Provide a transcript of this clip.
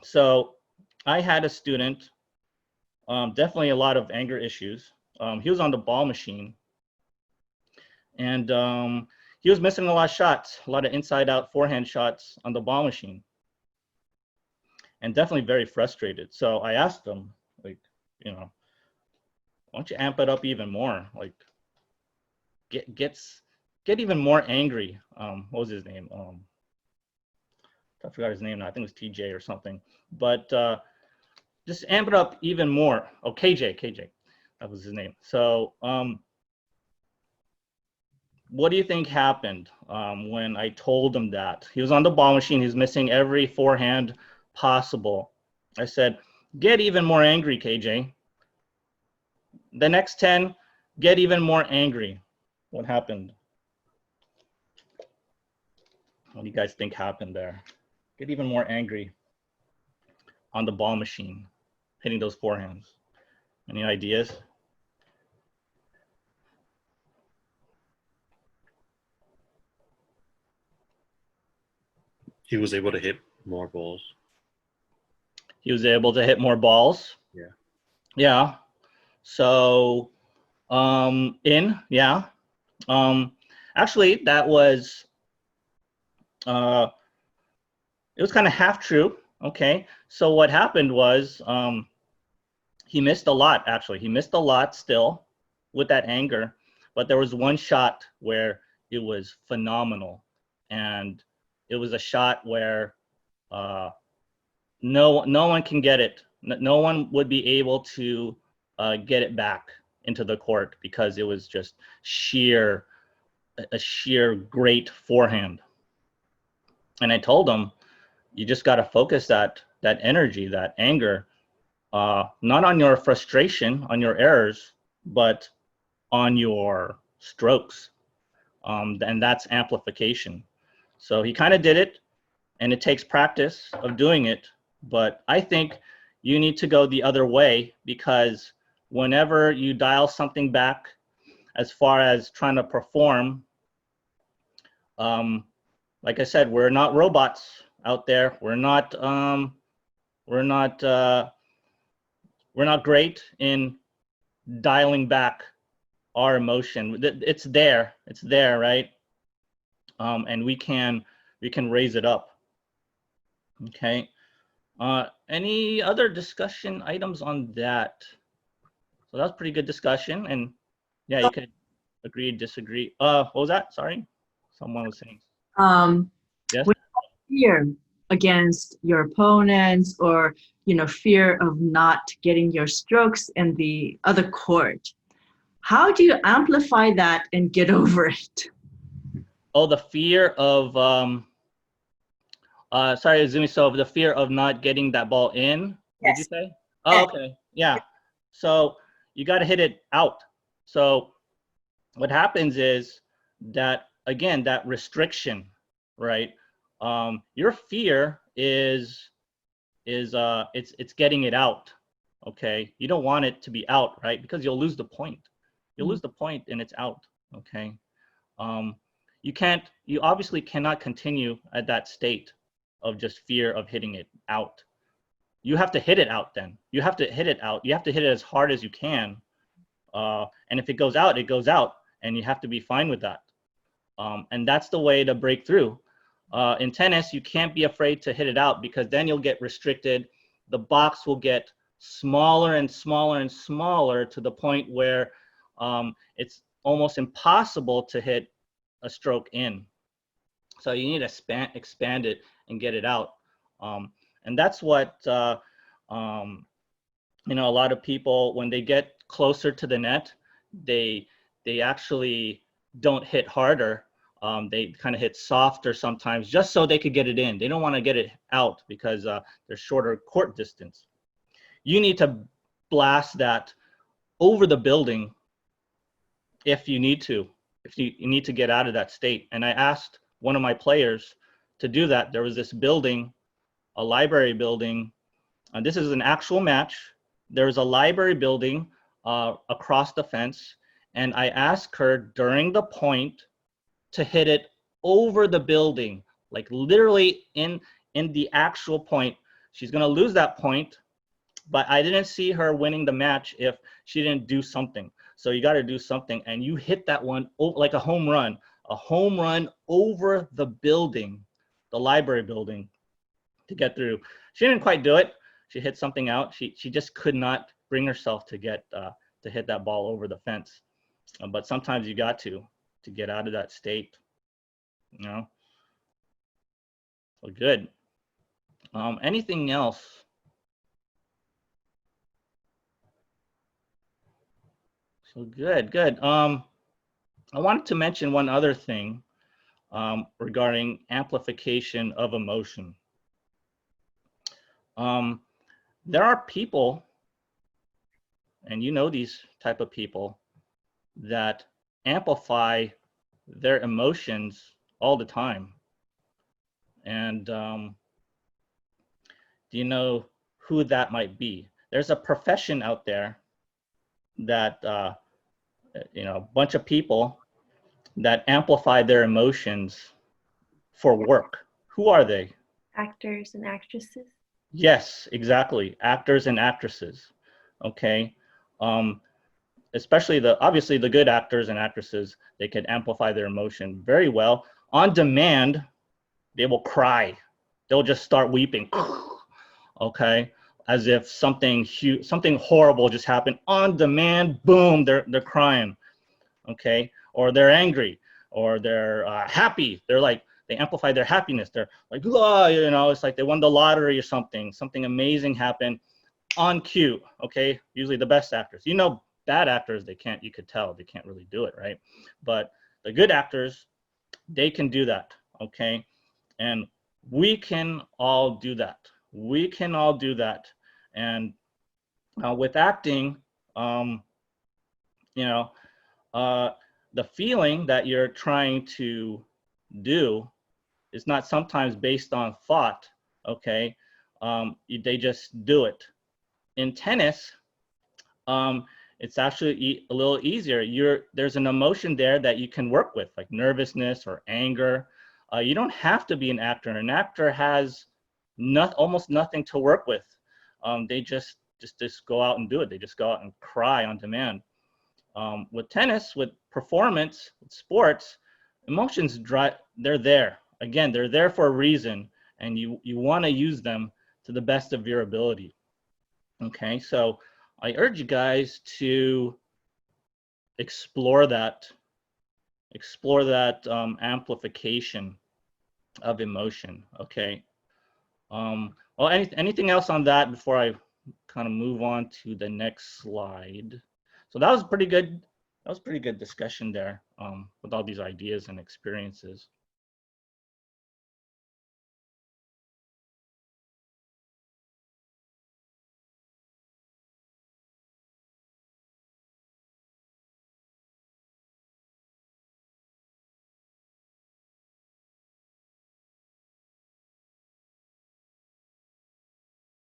So I had a student, definitely a lot of anger issues. He was on the ball machine, and he was missing a lot of shots, a lot of inside out forehand shots on the ball machine, and definitely very frustrated. So I asked him, like, you know, why don't you amp it up even more? Like, get even more angry. What was his name? I forgot his name now. I think it was TJ or something. But just amp it up even more. Oh, KJ, that was his name. So what do you think happened when I told him that? He was on the ball machine. He's missing every forehand possible. I said, get even more angry, KJ. The next 10, get even more angry. What happened? What do you guys think happened there? Get even more angry on the ball machine, hitting those forehands. Any ideas? He was able to hit more balls. He was able to hit more balls. Yeah. Yeah. So, yeah. Actually, that was, it was kind of half true. Okay. So what happened was, he missed a lot, actually. He missed a lot still with that anger, but there was one shot where it was phenomenal. And it was a shot where no one can get it. No one would be able to get it back into the court because it was just a sheer great forehand. And I told him, you just got to focus that energy, that anger, not on your frustration, on your errors, but on your strokes. And that's amplification. So he kind of did it, and it takes practice of doing it. But I think you need to go the other way, because whenever you dial something back as far as trying to perform, like I said, we're not robots out there. We're not great in dialing back our emotion. It's there, right? And we can raise it up. Okay. Any other discussion items on that? So that was pretty good discussion, and yeah, you could agree, disagree. What was that? Sorry, someone was saying. Yes. With fear against your opponents, or fear of not getting your strokes in the other court, how do you amplify that and get over it? Oh, the fear of sorry, Azumi. So the fear of not getting that ball in. Yes. Did you say? Oh, okay. Yeah. So you got to hit it out. So what happens is that, again, that restriction, right? Your fear is it's getting it out. Okay. You don't want it to be out, right? Because you'll lose the point. You'll lose the point and it's out. Okay. You obviously cannot continue at that state of just fear of hitting it out. You have to hit it out then. You have to hit it out. You have to hit it as hard as you can. And if it goes out, it goes out, and you have to be fine with that. And that's the way to break through. In tennis, you can't be afraid to hit it out, because then you'll get restricted. The box will get smaller and smaller and smaller to the point where it's almost impossible to hit a stroke in. So you need to expand it and get it out. And that's what, a lot of people, when they get closer to the net, they actually don't hit harder. They kind of hit softer sometimes, just so they could get it in. They don't want to get it out because there's shorter court distance. You need to blast that over the building if you need to. If you need to get out of that state. And I asked one of my players to do that. There was this building, a library building, and this is an actual match. There's a library building across the fence, and I asked her during the point to hit it over the building, like literally in the actual point. she's going to lose that point, but I didn't see her winning the match if she didn't do something. So you got to do something, and you hit that one like a home run over the building, the library building, to get through. She didn't quite do it. She hit something out. She just could not bring herself to get to hit that ball over the fence. But sometimes you got to get out of that state, you know. So good. Anything else? So good. I wanted to mention one other thing regarding amplification of emotion. There are people, and you know these type of people, that amplify their emotions all the time. And do you know who that might be? There's a profession out there that, you know, a bunch of people that amplify their emotions for work. Who are they? Actors and actresses. Yes, exactly. Actors and actresses. Okay. Especially obviously the good actors and actresses, they can amplify their emotion very well. On demand, they will cry. They'll just start weeping. Okay. As if something horrible just happened on demand. Boom, they're crying. Okay. Or they're angry, or they're happy. They amplify their happiness. They're like, oh, you know, it's like they won the lottery or something. Something amazing happened on cue. Okay. Usually the best actors. You know, bad actors, you could tell they can't really do it, right? But the good actors, they can do that. Okay. And we can all do that. We can all do that. And with acting, you know, the feeling that you're trying to do is not sometimes based on thought. Okay. They just do it. In tennis, it's actually a little easier. There's an emotion there that you can work with, like nervousness or anger. You don't have to be an actor. An actor has almost nothing to work with. They just go out and do it. They just go out and cry on demand. With tennis, with performance, with sports, emotions they're there. Again, they're there for a reason, and you want to use them to the best of your ability. Okay, so I urge you guys to explore that amplification of emotion. Okay. Well, anything else on that before I kind of move on to the next slide? So that was pretty good. That was pretty good discussion there with all these ideas and experiences.